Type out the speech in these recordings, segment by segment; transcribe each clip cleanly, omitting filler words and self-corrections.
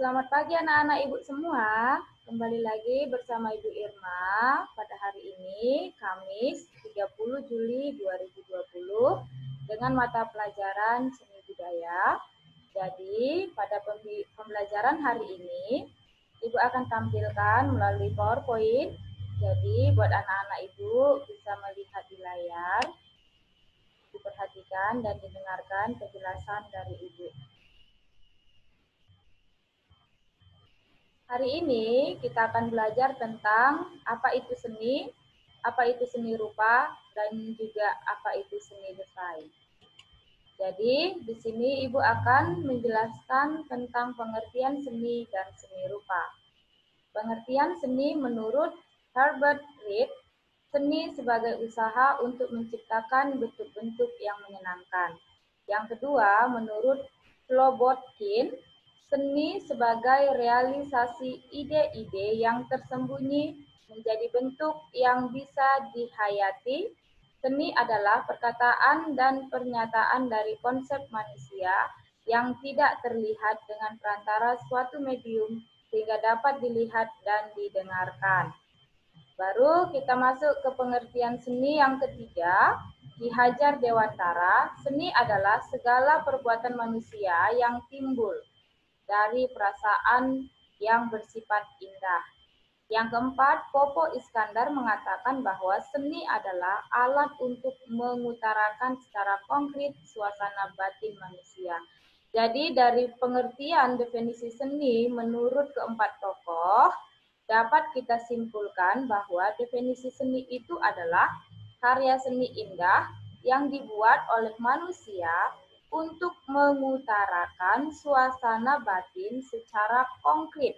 Selamat pagi anak-anak ibu semua. Kembali lagi bersama Ibu Irma pada hari ini, Kamis 30 Juli 2020 dengan mata pelajaran Seni Budaya. Jadi, pada pembelajaran hari ini, Ibu akan tampilkan melalui PowerPoint. Jadi, buat anak-anak Ibu bisa melihat di layar, diperhatikan dan didengarkan penjelasan dari Ibu. Hari ini kita akan belajar tentang apa itu seni rupa, dan juga apa itu seni desain. Jadi, di sini Ibu akan menjelaskan tentang pengertian seni dan seni rupa. Pengertian seni menurut Herbert Reed, seni sebagai usaha untuk menciptakan bentuk-bentuk yang menyenangkan. Yang kedua, menurut Slobodkin, seni sebagai realisasi ide-ide yang tersembunyi menjadi bentuk yang bisa dihayati. Seni adalah perkataan dan pernyataan dari konsep manusia yang tidak terlihat dengan perantara suatu medium sehingga dapat dilihat dan didengarkan. Baru kita masuk ke pengertian seni yang ketiga. Ki Hajar Dewantara, seni adalah segala perbuatan manusia yang timbul dari perasaan yang bersifat indah. Yang keempat, Popo Iskandar mengatakan bahwa seni adalah alat untuk mengutarakan secara konkret suasana batin manusia. Jadi dari pengertian definisi seni menurut keempat tokoh, dapat kita simpulkan bahwa definisi seni itu adalah karya seni indah yang dibuat oleh manusia untuk mengutarakan suasana batin secara konkret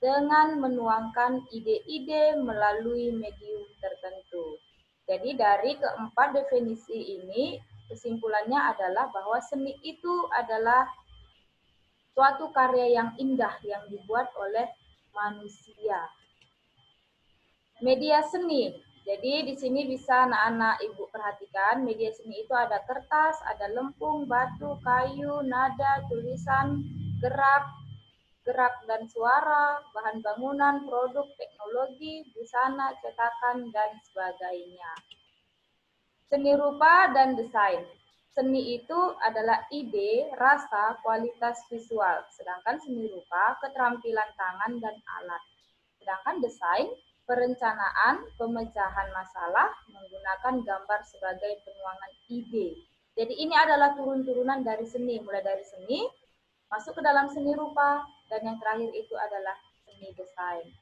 dengan menuangkan ide-ide melalui medium tertentu. Jadi dari keempat definisi ini, kesimpulannya adalah bahwa seni itu adalah suatu karya yang indah yang dibuat oleh manusia. Media seni. Jadi di sini bisa anak-anak Ibu perhatikan, media seni itu ada kertas, ada lempung, batu, kayu, nada, tulisan, gerak dan suara, bahan bangunan, produk, teknologi, busana, cetakan, dan sebagainya. Seni rupa dan desain. Seni itu adalah ide, rasa, kualitas visual. Sedangkan seni rupa, keterampilan tangan dan alat. Sedangkan desain, perencanaan, pemecahan masalah, menggunakan gambar sebagai penuangan ide. Jadi ini adalah turun-turunan dari seni, mulai dari seni, masuk ke dalam seni rupa, dan yang terakhir itu adalah seni desain.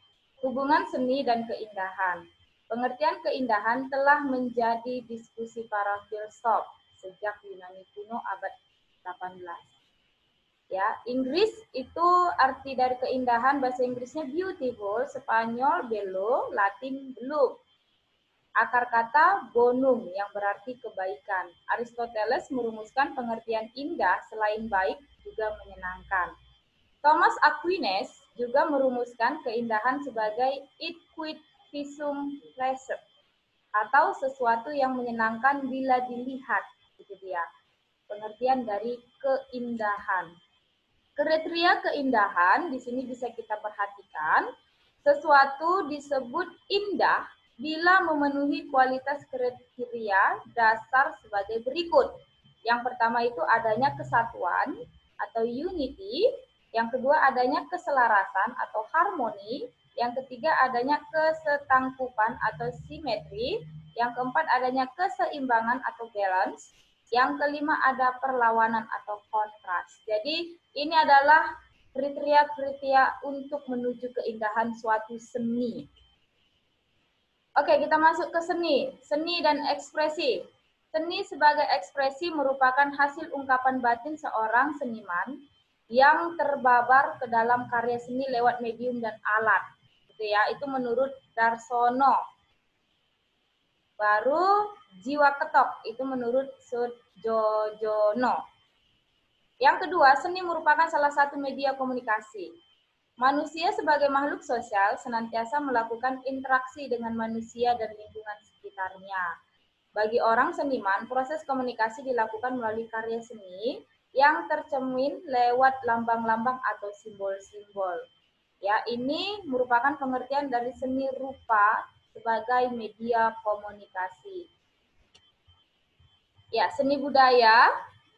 Hubungan seni dan keindahan. Pengertian keindahan telah menjadi diskusi para filsuf sejak Yunani kuno abad 18. Ya, Inggris itu arti dari keindahan, bahasa Inggrisnya beautiful, Spanyol bello, Latin bloom. Akar kata bonum yang berarti kebaikan. Aristoteles merumuskan pengertian indah selain baik juga menyenangkan. Thomas Aquinas juga merumuskan keindahan sebagai id quid visum pleasure, atau sesuatu yang menyenangkan bila dilihat. Itu dia pengertian dari keindahan. Kriteria keindahan di sini bisa kita perhatikan. Sesuatu disebut indah bila memenuhi kualitas kriteria dasar sebagai berikut. Yang pertama itu adanya kesatuan atau unity. Yang kedua adanya keselarasan atau harmoni. Yang ketiga adanya kesetangkupan atau simetri. Yang keempat adanya keseimbangan atau balance. Yang kelima ada perlawanan atau kontras. Jadi ini adalah kriteria-kriteria untuk menuju keindahan suatu seni. Oke, kita masuk ke seni. Seni dan ekspresi. Seni sebagai ekspresi merupakan hasil ungkapan batin seorang seniman yang terbabar ke dalam karya seni lewat medium dan alat. Gitu ya, itu menurut Darsono. Baru jiwa ketok, itu menurut Sujojono. Yang kedua, seni merupakan salah satu media komunikasi. Manusia sebagai makhluk sosial senantiasa melakukan interaksi dengan manusia dan lingkungan sekitarnya. Bagi orang seniman, proses komunikasi dilakukan melalui karya seni yang tercermin lewat lambang-lambang atau simbol-simbol. Ya, ini merupakan pengertian dari seni rupa sebagai media komunikasi. Ya, seni budaya,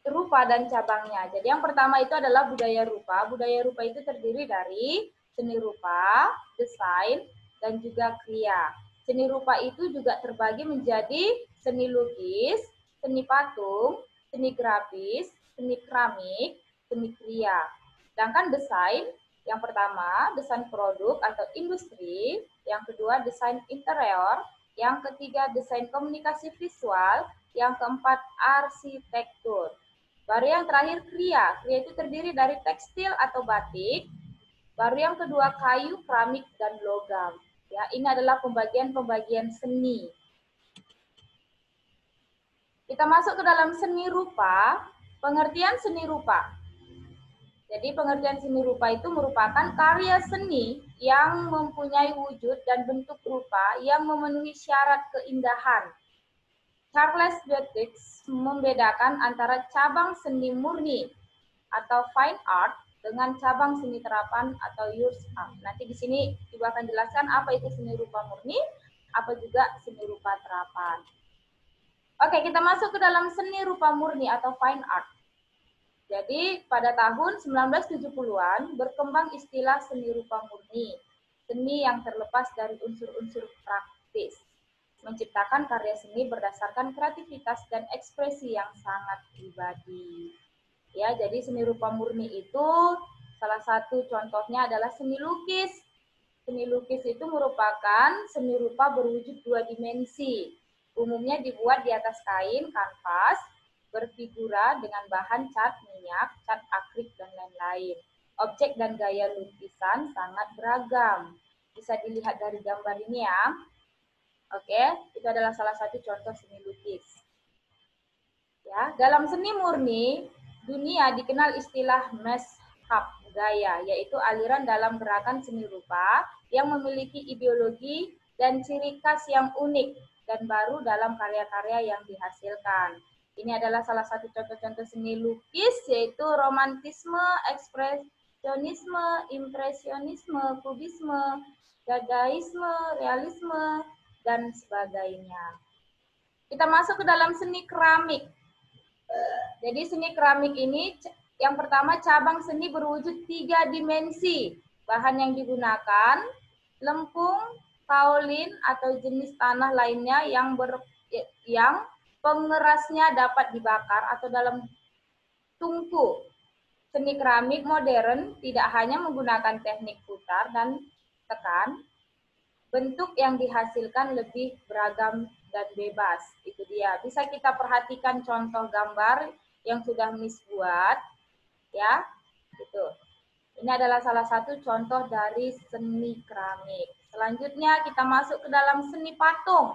rupa dan cabangnya. Jadi yang pertama itu adalah budaya rupa. Budaya rupa itu terdiri dari seni rupa, desain, dan juga kriya. Seni rupa itu juga terbagi menjadi seni lukis, seni patung, seni grafis, seni keramik, seni kriya. Sedangkan desain, yang pertama desain produk atau industri, yang kedua desain interior, yang ketiga desain komunikasi visual, yang keempat arsitektur. Baru yang terakhir kriya. Kriya itu terdiri dari tekstil atau batik. Baru yang kedua kayu, keramik, dan logam. Ya, ini adalah pembagian-pembagian seni. Kita masuk ke dalam seni rupa. Pengertian seni rupa. Jadi pengertian seni rupa itu merupakan karya seni yang mempunyai wujud dan bentuk rupa yang memenuhi syarat keindahan. Charles Bottice membedakan antara cabang seni murni atau fine art dengan cabang seni terapan atau use art. Nanti di sini Ibu akan jelaskan apa itu seni rupa murni, apa juga seni rupa terapan. Oke, kita masuk ke dalam seni rupa murni atau fine art. Jadi pada tahun 1970-an berkembang istilah seni rupa murni, seni yang terlepas dari unsur-unsur praktis, menciptakan karya seni berdasarkan kreativitas dan ekspresi yang sangat pribadi. Ya, jadi seni rupa murni itu salah satu contohnya adalah seni lukis. Seni lukis itu merupakan seni rupa berwujud dua dimensi. Umumnya dibuat di atas kain, kanvas, berfigura dengan bahan cat minyak, cat akrik, dan lain-lain. Objek dan gaya lukisan sangat beragam. Bisa dilihat dari gambar ini ya. Oke, itu adalah salah satu contoh seni lukis. Ya, dalam seni murni, dunia dikenal istilah mazhab gaya, yaitu aliran dalam gerakan seni rupa yang memiliki ideologi dan ciri khas yang unik dan baru dalam karya-karya yang dihasilkan. Ini adalah salah satu contoh-contoh seni lukis, yaitu romantisme, ekspresionisme, impresionisme, kubisme, dadaisme, realisme, dan sebagainya. Kita masuk ke dalam seni keramik. Jadi seni keramik ini yang pertama cabang seni berwujud 3 dimensi. Bahan yang digunakan, lempung, kaolin atau jenis tanah lainnya yang pengerasnya dapat dibakar atau dalam tungku. Seni keramik modern tidak hanya menggunakan teknik putar dan tekan, bentuk yang dihasilkan lebih beragam dan bebas. Itu dia. Bisa kita perhatikan contoh gambar yang sudah Miss buat, ya. Gitu. Ini adalah salah satu contoh dari seni keramik. Selanjutnya kita masuk ke dalam seni patung.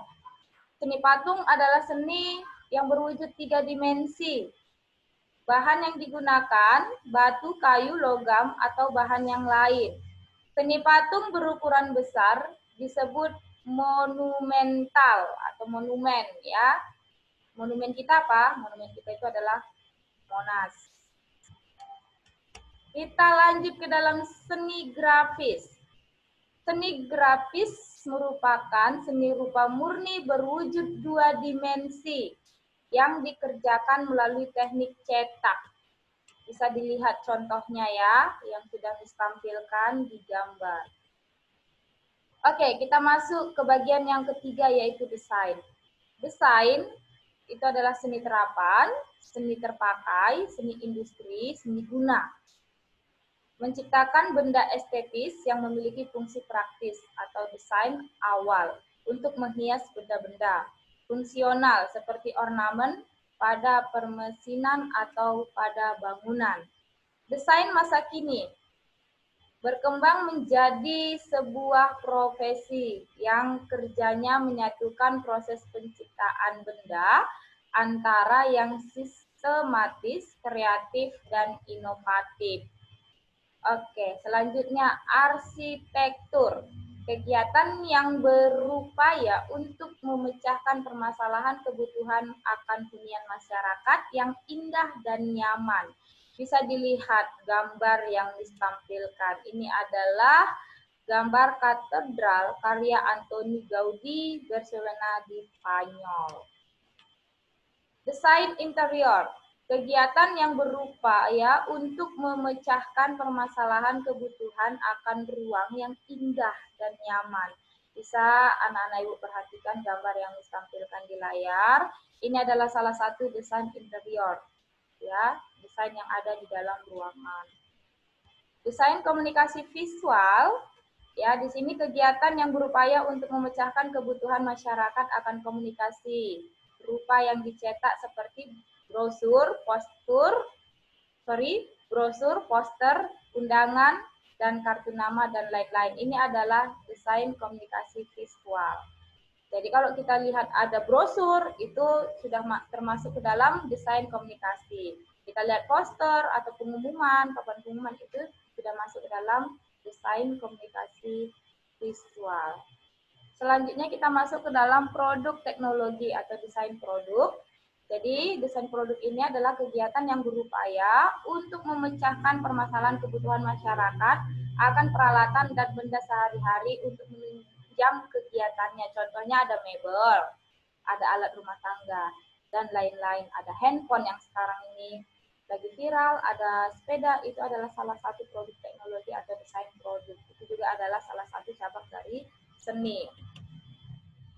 Seni patung adalah seni yang berwujud 3 dimensi. Bahan yang digunakan, batu, kayu, logam, atau bahan yang lain. Seni patung berukuran besar disebut monumental atau monumen ya. Monumen kita apa? Monumen kita itu adalah Monas. Kita lanjut ke dalam seni grafis. Seni grafis merupakan seni rupa murni berwujud 2 dimensi yang dikerjakan melalui teknik cetak. Bisa dilihat contohnya ya, yang sudah ditampilkan di gambar. Oke, kita masuk ke bagian yang ketiga yaitu desain. Desain itu adalah seni terapan, seni terpakai, seni industri, seni guna. Menciptakan benda estetis yang memiliki fungsi praktis atau desain awal untuk menghias benda-benda. Fungsional seperti ornamen pada permesinan atau pada bangunan. Desain masa kini berkembang menjadi sebuah profesi yang kerjanya menyatukan proses penciptaan benda antara yang sistematis, kreatif, dan inovatif. Oke, selanjutnya arsitektur. Kegiatan yang berupaya untuk memecahkan permasalahan kebutuhan akan hunian masyarakat yang indah dan nyaman. bisa dilihat gambar yang ditampilkan. Ini adalah gambar katedral karya Antoni Gaudi Barcelona di Spanyol. Desain interior, kegiatan yang berupaya untuk memecahkan permasalahan kebutuhan akan ruang yang indah dan nyaman. Bisa anak-anak ibu perhatikan gambar yang ditampilkan di layar. Ini adalah salah satu desain interior, ya, desain yang ada di dalam ruangan. Desain komunikasi visual, ya, di sini kegiatan yang berupaya untuk memecahkan kebutuhan masyarakat akan komunikasi berupa yang dicetak seperti brosur, poster, undangan, dan kartu nama dan lain-lain. Ini adalah desain komunikasi visual. Jadi kalau kita lihat ada brosur, itu sudah termasuk ke dalam desain komunikasi. Kita lihat poster atau pengumuman, papan pengumuman itu sudah masuk ke dalam desain komunikasi visual. Selanjutnya kita masuk ke dalam produk teknologi atau desain produk. Jadi desain produk ini adalah kegiatan yang berupaya untuk memecahkan permasalahan kebutuhan masyarakat akan peralatan dan benda sehari-hari untuk menunjang kegiatannya. Contohnya ada mebel, ada alat rumah tangga, dan lain-lain. Ada handphone yang sekarang ini lagi viral, ada sepeda, itu adalah salah satu produk teknologi atau desain produk. Itu juga adalah salah satu cabang dari seni.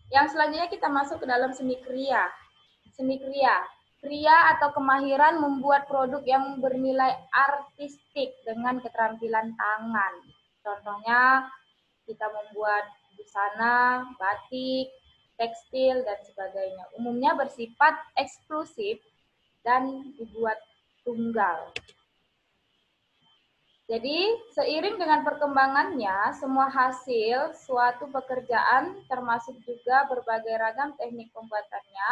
Yang selanjutnya kita masuk ke dalam seni kriya. Seni kriya. Kriya atau kemahiran membuat produk yang bernilai artistik dengan keterampilan tangan. Contohnya kita membuat busana, batik, tekstil, dan sebagainya. Umumnya bersifat eksklusif dan dibuat tunggal. Jadi, seiring dengan perkembangannya, semua hasil suatu pekerjaan termasuk juga berbagai ragam teknik pembuatannya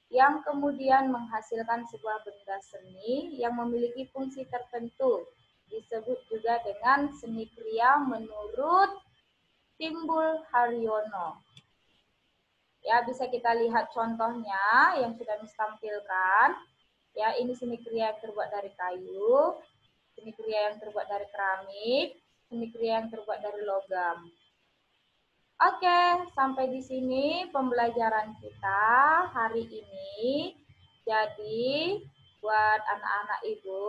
yang kemudian menghasilkan sebuah benda seni yang memiliki fungsi tertentu. Disebut juga dengan seni kriya menurut Timbul Haryono. Ya, bisa kita lihat contohnya yang sudah ditampilkan. Ya, ini seni kriya yang terbuat dari kayu, seni kriya yang terbuat dari keramik, seni kriya yang terbuat dari logam. Oke, sampai di sini pembelajaran kita hari ini. Jadi, buat anak-anak ibu,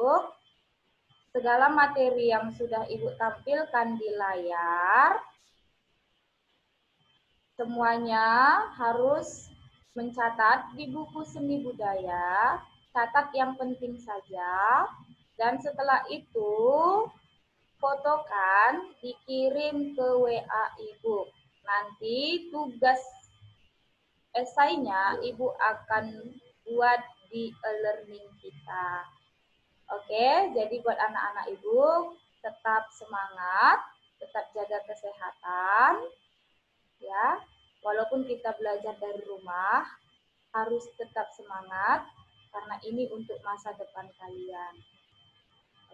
segala materi yang sudah ibu tampilkan di layar, semuanya harus mencatat di buku seni budaya, catat yang penting saja, dan setelah itu fotokan, dikirim ke WA Ibu. Nanti tugas esainya Ibu akan buat di e-learning kita. Oke, jadi buat anak-anak Ibu tetap semangat, tetap jaga kesehatan, ya. Walaupun kita belajar dari rumah, harus tetap semangat karena ini untuk masa depan kalian.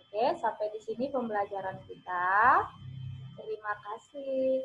Oke, sampai di sini pembelajaran kita. Terima kasih.